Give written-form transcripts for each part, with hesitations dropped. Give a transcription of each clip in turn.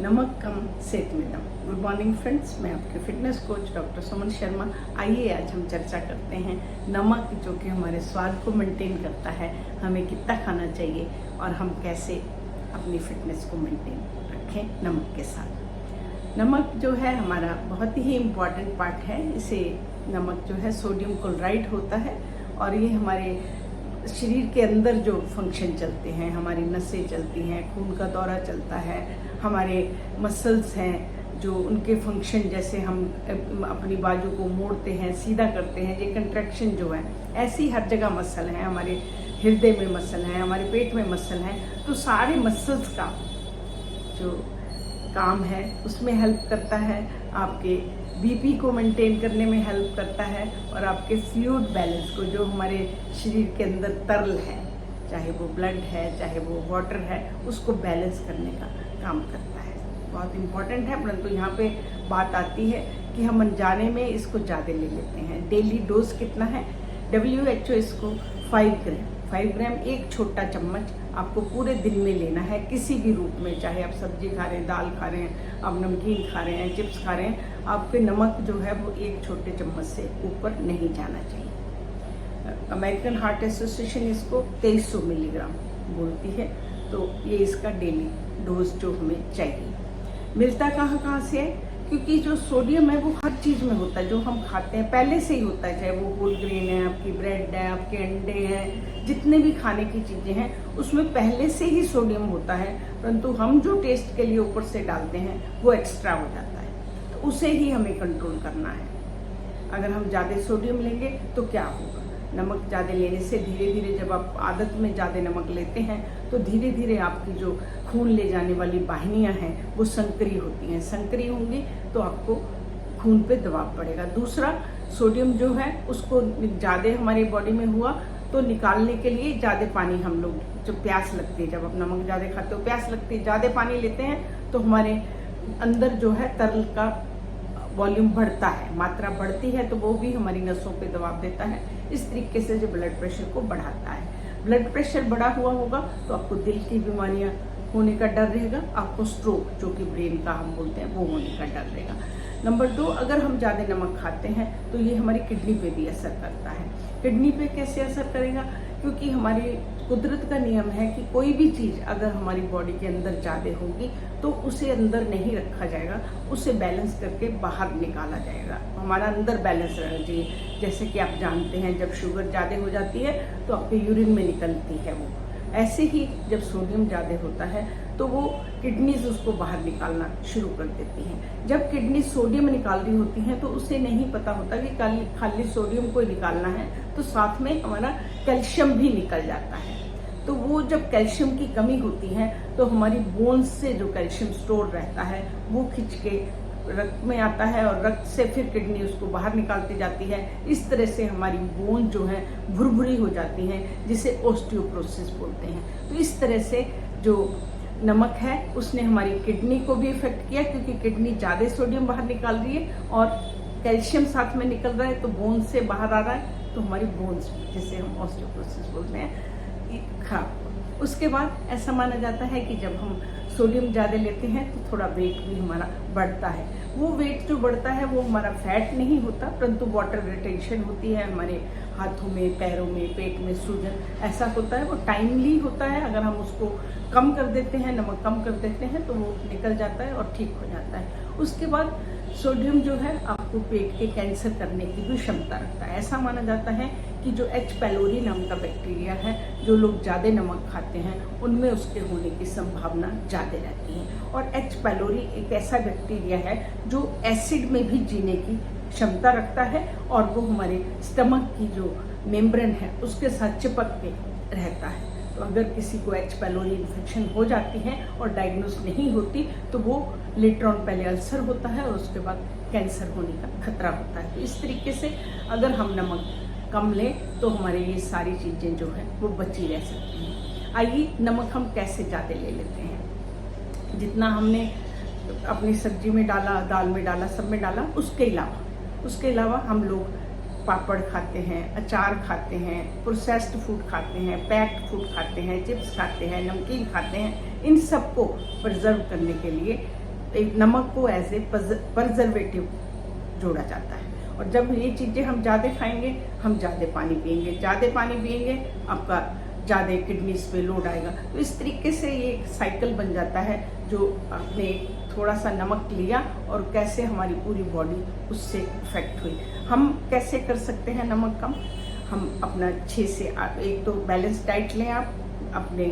नमक कम सेहत में दम। गुड मॉर्निंग फ्रेंड्स, मैं आपके fitness coach doctor Suman Sharma. आइए आज हम चर्चा करते हैं नमक जो कि हमारे स्वाद को मेंटेन करता है, हमें कितना खाना चाहिए और हम कैसे अपनी फिटनेस को मेंटेन रखें नमक के साथ। नमक जो है हमारा बहुत ही इम्पॉर्टेंट पार्ट है। इसे नमक जो है सोडियम क्लोराइड होता है और ये हमारे शरीर के अंदर जो फंक्शन चलते हैं, हमारी नसें चलती हैं, खून का दौरा चलता है, हमारे मसल्स हैं जो उनके फंक्शन, जैसे हम अपनी बाजू को मोड़ते हैं, सीधा करते हैं, ये कंट्रैक्शन जो है, ऐसी हर जगह मसल हैं। हमारे हृदय में मसल हैं, हमारे पेट में मसल हैं, तो सारे मसल्स का जो काम है उसमें हेल्प करता है, आपके बीपी को मेंटेन करने में हेल्प करता है और आपके फ्लूइड बैलेंस को, जो हमारे शरीर के अंदर तरल है, चाहे वो ब्लड है चाहे वो वाटर है, उसको बैलेंस करने का काम करता है। बहुत इम्पॉर्टेंट है, परंतु यहाँ पे बात आती है कि हम अनजाने में इसको ज़्यादा ले लेते हैं। डेली डोज कितना है? WHO इसको 5 ग्राम एक छोटा चम्मच आपको पूरे दिन में लेना है, किसी भी रूप में, चाहे आप सब्जी खा रहे हैं, दाल खा रहे हैं, आप नमकीन खा रहे हैं, चिप्स खा रहे हैं, आपके नमक जो है वो एक छोटे चम्मच से ऊपर नहीं जाना चाहिए। अमेरिकन हार्ट एसोसिएशन इसको 2300 मिलीग्राम बोलती है, तो ये इसका डेली डोज जो हमें चाहिए। मिलता कहाँ से है? क्योंकि जो सोडियम है वो हर चीज़ में होता है, जो हम खाते हैं पहले से ही होता है, चाहे वो होल ग्रेन है, आपकी ब्रेड है, आपके अंडे हैं, जितने भी खाने की चीज़ें हैं उसमें पहले से ही सोडियम होता है, परंतु हम जो टेस्ट के लिए ऊपर से डालते हैं वो एक्स्ट्रा हो जाता है, तो उसे ही हमें कंट्रोल करना है। अगर हम ज़्यादा सोडियम लेंगे तो क्या होगा? नमक ज़्यादा लेने से धीरे धीरे, जब आप आदत में ज़्यादा नमक लेते हैं तो धीरे धीरे आपकी जो खून ले जाने वाली वाहिनियाँ हैं वो संकरी होती हैं। संकरी होंगी तो आपको खून पे दबाव पड़ेगा। दूसरा, सोडियम जो है उसको ज़्यादा हमारी बॉडी में हुआ तो निकालने के लिए ज़्यादा पानी, हम लोग जो प्यास लगती है, जब आप नमक ज़्यादा खाते हो प्यास लगती है, ज़्यादा पानी लेते हैं तो हमारे अंदर जो है तरल का वॉल्यूम बढ़ता है, मात्रा बढ़ती है, तो वो भी हमारी नसों पे दबाव देता है। इस तरीके से जो ब्लड प्रेशर को बढ़ाता है। ब्लड प्रेशर बढ़ा हुआ होगा तो आपको दिल की बीमारियां होने का डर रहेगा, आपको स्ट्रोक, जो कि ब्रेन का हम बोलते हैं, वो होने का डर रहेगा। नंबर 2, अगर हम ज़्यादा नमक खाते हैं तो ये हमारी किडनी पे भी असर करता है। किडनी पे कैसे असर करेगा? क्योंकि हमारी कुदरत का नियम है कि कोई भी चीज़ अगर हमारी बॉडी के अंदर ज़्यादा होगी तो उसे अंदर नहीं रखा जाएगा, उसे बैलेंस करके बाहर निकाला जाएगा। हमारा अंदर बैलेंस रहना चाहिए। जैसे कि आप जानते हैं, जब शुगर ज़्यादा हो जाती है तो आपके यूरिन में निकलती है वो, ऐसे ही जब सोडियम ज़्यादा होता है तो वो किडनीज उसको बाहर निकालना शुरू कर देती हैं। जब किडनी सोडियम निकाल रही होती हैं तो उसे नहीं पता होता कि खाली सोडियम को निकालना है, तो साथ में हमारा कैल्शियम भी निकल जाता है। तो वो जब कैल्शियम की कमी होती है तो हमारी बोन्स से जो कैल्शियम स्टोर रहता है वो खिंच के रक्त में आता है और रक्त से फिर किडनी उसको बाहर निकालती जाती है। इस तरह से हमारी बोन जो है भुरभुरी हो जाती हैं, जिसे ऑस्टियोपोरोसिस बोलते हैं। तो इस तरह से जो नमक है उसने हमारी किडनी को भी इफेक्ट किया, क्योंकि किडनी ज़्यादा सोडियम बाहर निकाल रही है और कैल्शियम साथ में निकल रहा है, तो बोन से बाहर आ रहा है, तो हमारी बोन्स, जिसे हम ऑस्टियोपोरोसिस बोलते हैं, खराब। उसके बाद ऐसा माना जाता है कि जब हम सोडियम ज़्यादा लेते हैं तो थोड़ा वेट भी हमारा बढ़ता है। वो वेट जो बढ़ता है वो हमारा फैट नहीं होता, परंतु वाटर रिटेंशन होती है हमारे हाथों में, पैरों में, पेट में सूजन ऐसा होता है। वो टाइमली होता है, अगर हम उसको कम कर देते हैं, नमक कम कर देते हैं तो वो निकल जाता है और ठीक हो जाता है। उसके बाद सोडियम जो है आपको पेट के कैंसर करने की भी क्षमता रखता है। ऐसा माना जाता है कि जो H. पैलोरी नाम का बैक्टीरिया है, जो लोग ज़्यादा नमक खाते हैं उनमें उसके होने की संभावना ज़्यादा रहती है। और H. पैलोरी एक ऐसा बैक्टीरिया है जो एसिड में भी जीने की क्षमता रखता है और वो हमारे स्टमक की जो मेम्ब्रेन है उसके साथ चिपक के रहता है। तो अगर किसी को H. पैलोरी इन्फेक्शन हो जाती है और डायग्नोस नहीं होती तो वो लेटर ऑन पहले अल्सर होता है और उसके बाद कैंसर होने का खतरा होता है। तो इस तरीके से अगर हम नमक कम लें तो हमारे ये सारी चीज़ें जो हैं वो बची रह सकती हैं। आइए नमक हम कैसे ज़्यादा ले लेते हैं? जितना हमने अपनी सब्जी में डाला, दाल में डाला, सब में डाला, उसके अलावा हम लोग पापड़ खाते हैं, अचार खाते हैं, प्रोसेस्ड फूड खाते हैं, पैक्ड फूड खाते हैं, चिप्स खाते हैं, नमकीन खाते हैं। इन सबको प्रिजर्व करने के लिए नमक को एज ए प्रिजर्वेटिव जोड़ा जाता है। और जब ये चीज़ें हम ज़्यादा खाएंगे, हम ज़्यादा पानी पिएंगे, ज़्यादा पानी पिएंगे आपका ज़्यादा किडनीज पे लोड आएगा। तो इस तरीके से ये एक साइकिल बन जाता है, जो आपने थोड़ा सा नमक लिया और कैसे हमारी पूरी बॉडी उससे इफेक्ट हुई। हम कैसे कर सकते हैं नमक कम? हम अपना 6 से 8, एक तो बैलेंस डाइट लें, आप अपने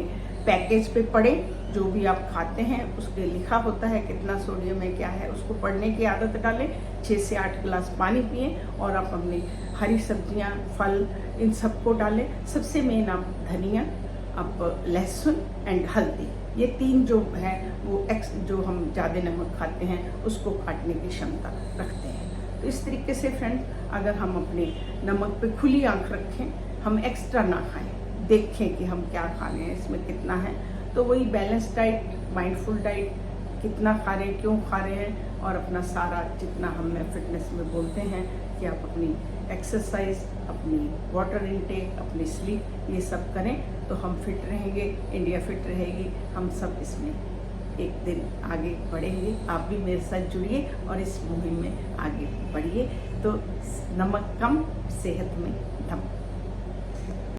पैकेज पे पढ़ें, जो भी आप खाते हैं उसके लिखा होता है कितना सोडियम है क्या है, उसको पढ़ने की आदत डालें। 6 से 8 गिलास पानी पिएं और आप अपनी हरी सब्जियां, फल, इन सबको डालें। सबसे मेन आप धनिया, आप लहसुन एंड हल्दी, ये 3 जो है वो जो हम ज़्यादा नमक खाते हैं उसको काटने की क्षमता रखते हैं। तो इस तरीके से फ्रेंड्स, अगर हम अपने नमक पे खुली आंख रखें, हम एक्स्ट्रा ना खाएं, देखें कि हम क्या खा रहे हैं, इसमें कितना है, तो वही बैलेंस डाइट, माइंडफुल डाइट, कितना खा रहे हैं, क्यों खा रहे हैं, और अपना सारा जितना हम फिटनेस में बोलते हैं कि आप अपनी एक्सरसाइज, अपनी वाटर इनटेक, अपनी स्लीप, ये सब करें तो हम फिट रहेंगे, इंडिया फिट रहेगी, हम सब इसमें एक दिन आगे बढ़ेंगे। आप भी मेरे साथ जुड़िए और इस मुहिम में आगे बढ़िए। तो नमक कम, सेहत में दम।